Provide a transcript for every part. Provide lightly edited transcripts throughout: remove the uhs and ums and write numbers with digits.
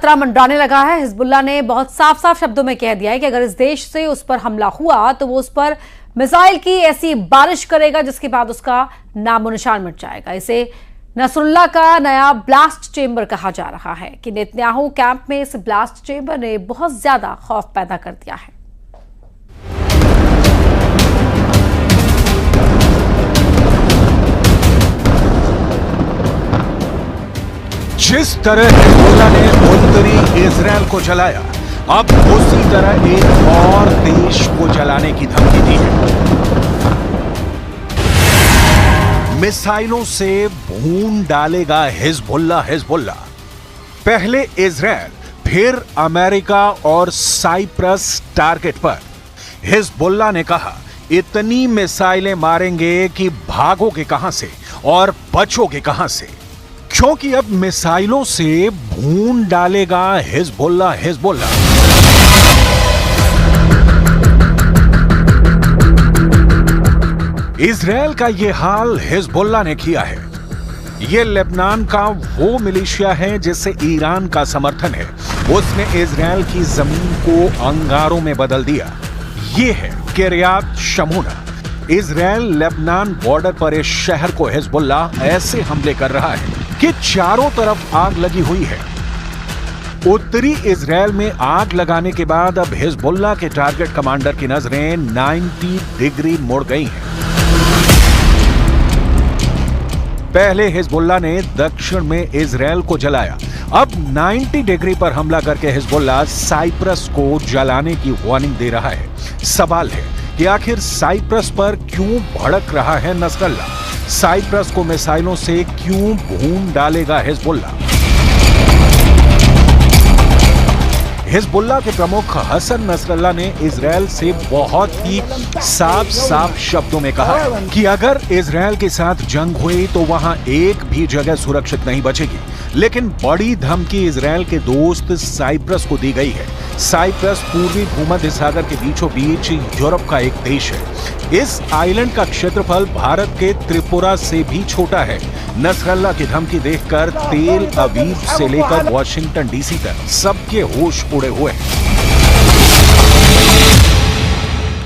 खतरा मंडराने लगा है। हिजबुल्लाह ने बहुत साफ साफ शब्दों में कह दिया है कि अगर इस देश से उस पर हमला हुआ तो वो उस पर मिसाइल की ऐसी बारिश करेगा जिसके बाद उसका नामो निशान मिट जाएगा। इसे नसरुल्लाह का नया ब्लास्ट चेंबर कहा जा रहा है कि नेतन्याहू कैंप में इस ब्लास्ट चेंबर ने बहुत ज्यादा खौफ पैदा कर दिया है। जिस तरह हिजबुल्लाह ने उत्तरी इजरायल को जलाया, अब उसी तरह एक और देश को जलाने की धमकी दी है। मिसाइलों से भून डालेगा हिजबुल्लाह। पहले इजरायल, फिर अमेरिका और साइप्रस टारगेट पर। हिजबुल्लाह ने कहा, इतनी मिसाइलें मारेंगे कि भागोगे कहां से और बचोगे कहां से, क्योंकि अब मिसाइलों से भून डालेगा हिजबुल्लाह। इजरायल का यह हाल हिजबुल्लाह ने किया है। यह लेबनान का वो मिलिशिया है जिसे ईरान का समर्थन है। उसने इजरायल की जमीन को अंगारों में बदल दिया। यह है किर्यात शमूना। इजरायल लेबनान बॉर्डर पर इस शहर को हिजबुल्लाह ऐसे हमले कर रहा है कि चारों तरफ आग लगी हुई है। उत्तरी इजरायल में आग लगाने के बाद अब हिजबुल्लाह के टारगेट कमांडर की नजरें 90 डिग्री मुड़ गई हैं। पहले हिजबुल्लाह ने दक्षिण में इजरायल को जलाया, अब 90 डिग्री पर हमला करके हिजबुल्लाह साइप्रस को जलाने की वार्निंग दे रहा है। सवाल है कि आखिर साइप्रस पर क्यों भड़क रहा है नसरल्लाह? साइप्रस को मिसाइलों से क्यों भून डालेगा हिजबुल्लाह? हिजबुल्लाह के प्रमुख हसन नसरल्लाह ने इजरायल से बहुत ही साफ शब्दों में कहा कि अगर इजरायल के साथ जंग हुई तो वहां एक भी जगह सुरक्षित नहीं बचेगी। लेकिन बड़ी धमकी इजरायल के दोस्त साइप्रस को दी गई है। साइप्रस पूर्वी भूमध्य सागर के बीचों बीच यूरोप का एक देश है। इस आइलैंड का क्षेत्रफल भारत के त्रिपुरा से भी छोटा है। नसरल्लाह की धमकी देखकर तेल अवीव से लेकर वॉशिंगटन डीसी तक सबके होश उड़े हुए हैं।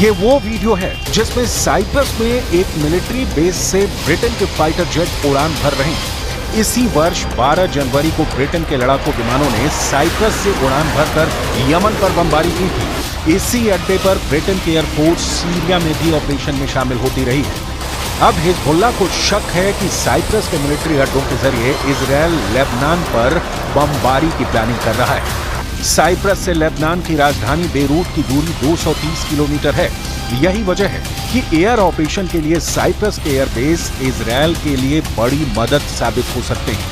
ये वो वीडियो है जिसमें साइप्रस में एक मिलिट्री बेस से ब्रिटेन के फाइटर जेट उड़ान भर रहे हैं। इसी वर्ष 12 जनवरी को ब्रिटेन के लड़ाकू विमानों ने साइप्रस से उड़ान भरकर यमन पर बमबारी की थी। इसी अड्डे पर ब्रिटेन की एयरफोर्स सीरिया में भी ऑपरेशन में शामिल होती रही है। अब हिजबुल्लाह को शक है कि साइप्रस के मिलिट्री अड्डों के जरिए इजरायल लेबनान पर बमबारी की प्लानिंग कर रहा है। साइप्रस से लेबनान की राजधानी बेरूत की दूरी 230 किलोमीटर है। यही वजह है कि एयर ऑपरेशन के लिए साइप्रस के एयरबेस इजरायल के लिए बड़ी मदद साबित हो सकते हैं।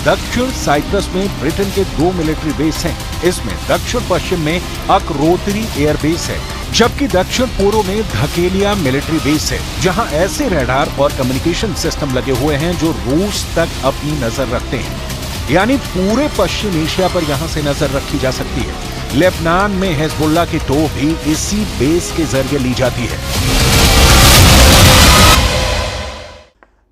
दक्षिण साइप्रस में ब्रिटेन के 2 मिलिट्री बेस हैं। इसमें दक्षिण पश्चिम में अकरोतिरी एयरबेस है, जबकि दक्षिण पूर्व में धकेलिया मिलिट्री बेस है, जहां ऐसे रडार और कम्युनिकेशन सिस्टम लगे हुए हैं जो रूस तक अपनी नजर रखते हैं। यानी पूरे पश्चिम एशिया पर यहां से नजर रखी जा सकती है। लेबनान में हिजबुल्लाह की टोह भी इसी बेस के जरिए ली जाती है।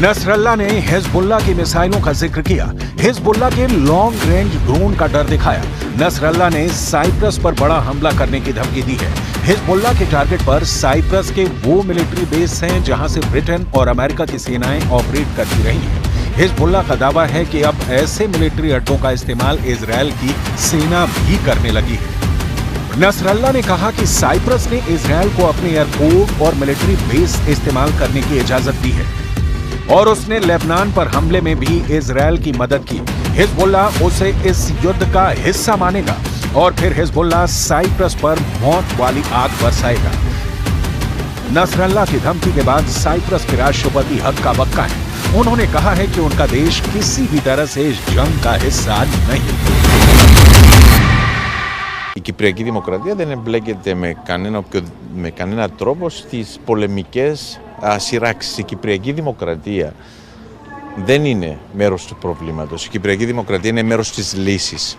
नसरल्लाह ने हिजबुल्लाह की मिसाइलों का जिक्र किया, हिजबुल्लाह के लॉन्ग रेंज ड्रोन का डर दिखाया। नसरल्लाह ने साइप्रस पर बड़ा हमला करने की धमकी दी है। हिजबुल्लाह के टारगेट पर साइप्रस के वो मिलिट्री बेस हैं जहां से ब्रिटेन और अमेरिका की सेनाएं ऑपरेट करती रही हैं। हिजबुल्लाह का दावा है कि अब ऐसे मिलिट्री अड्डों का इस्तेमाल इजरायल की सेना भी करने लगी है। नसरल्लाह ने कहा कि साइप्रस ने इजरायल को अपने एयरपोर्ट और मिलिट्री बेस इस्तेमाल करने की इजाजत दी है और उसने लेबनान पर हमले में भी इजरायल की मदद की। हिजबुल्लाह उसे इस युद्ध का हिस्सा मानेगा और फिर हिजबुल्लाह साइप्रस पर मौत वाली आग बरसाएगा। नसरल्लाह की धमकी के बाद साइप्रस के राष्ट्रपति हक्का बक्का हैं। उन्होंने कहा है कि उनका देश किसी भी तरह से इस जंग का हिस्सा नहीं। Η Κυπριακή Δημοκρατία δεν εμπλέκεται με κανένα τρόπο στις πολεμικές σειράξεις. Η Κυπριακή Δημοκρατία δεν είναι μέρος του προβλήματος. Η Κυπριακή Δημοκρατία είναι μέρος της λύσης.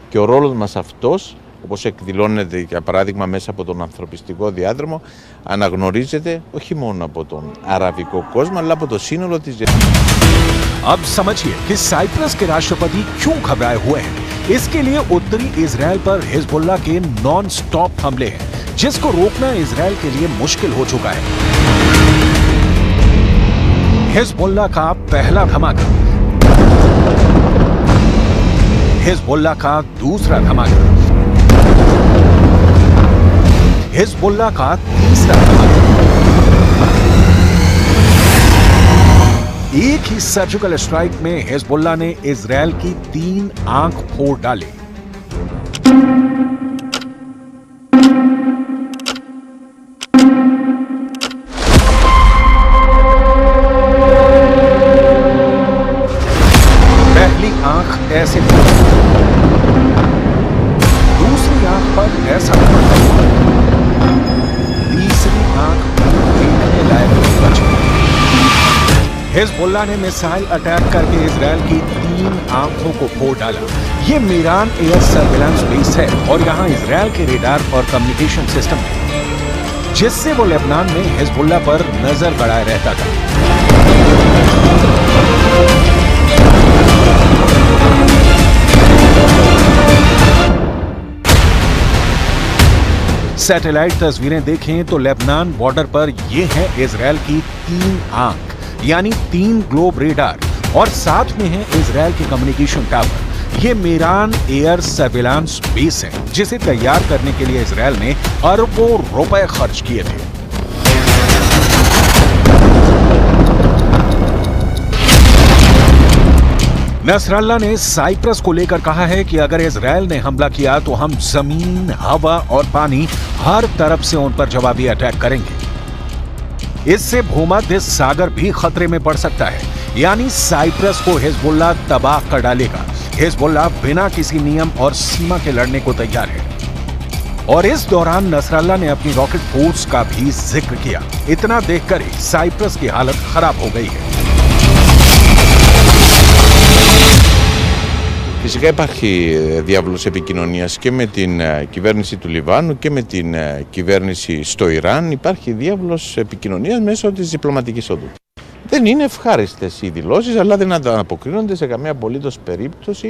Και ο ρόλος μας αυτός, όπως εκδηλώνεται για παράδειγμα μέσα από τον ανθρωπιστικό διάδρομο, αναγνωρίζεται όχι μόνο από τον αραβικό κόσμο, αλλά από το σύνολο της अब समझिए कि साइप्रस के राष्ट्रपति क्यों घबराए हुए हैं। इसके लिए उत्तरी इजराइल पर हिजबुल्लाह के नॉन स्टॉप हमले हैं, जिसको रोकना इजराइल के लिए मुश्किल हो चुका है। हिजबुल्लाह का पहला धमाका, हिजबुल्लाह का दूसरा धमाका, हिजबुल्लाह का तीसरा धमाका। एक ही सर्जिकल स्ट्राइक में हिजबुल्लाह ने इजराइल की 3 आंख फोड़ डाली। पहली आंख ऐसे, दूसरी आंख पर ऐसा, तीसरी आंख देखने लायक बच गई। हिजबुल्लाह ने मिसाइल अटैक करके इजराइल की 3 आंखों को फोड़ डाला। ये मीरान एयर सर्विलांस बेस है और यहाँ इजराइल के रेडार और कम्युनिकेशन सिस्टम है, जिससे वो लेबनान में हिजबुल्लाह पर नजर गड़ाए रहता था। सैटेलाइट तस्वीरें देखें तो लेबनान बॉर्डर पर ये है इजराइल की 3 आंख, यानी 3 ग्लोब रेडार, और साथ में है इजराइल के कम्युनिकेशन टावर। ये मीरान एयर सर्विलांस बेस है, जिसे तैयार करने के लिए इजराइल ने अरबों रुपए खर्च किए थे। नसरल्लाह ने साइप्रस को लेकर कहा है कि अगर इजराइल ने हमला किया तो हम जमीन, हवा और पानी हर तरफ से उन पर जवाबी अटैक करेंगे। इससे भूमध्य सागर भी खतरे में पड़ सकता है, यानी साइप्रस को हिजबुल्लाह तबाह कर डालेगा। हिजबुल्लाह बिना किसी नियम और सीमा के लड़ने को तैयार है। और इस दौरान नसरल्लाह ने अपनी रॉकेट फोर्स का भी जिक्र किया। इतना देखकर ही साइप्रस की हालत खराब हो गई है। Φυσικά υπάρχει διάβολος επικοινωνίας και με την κυβέρνηση του Λιβάνου και με την κυβέρνηση στο Ιράν. Υπάρχει διάβολος επικοινωνίας μέσω της διπλωματικής οδού. Δεν είναι ευχάριστες οι δηλώσεις, αλλά δεν ανταποκρίνονται σε καμία απολύτως περίπτωση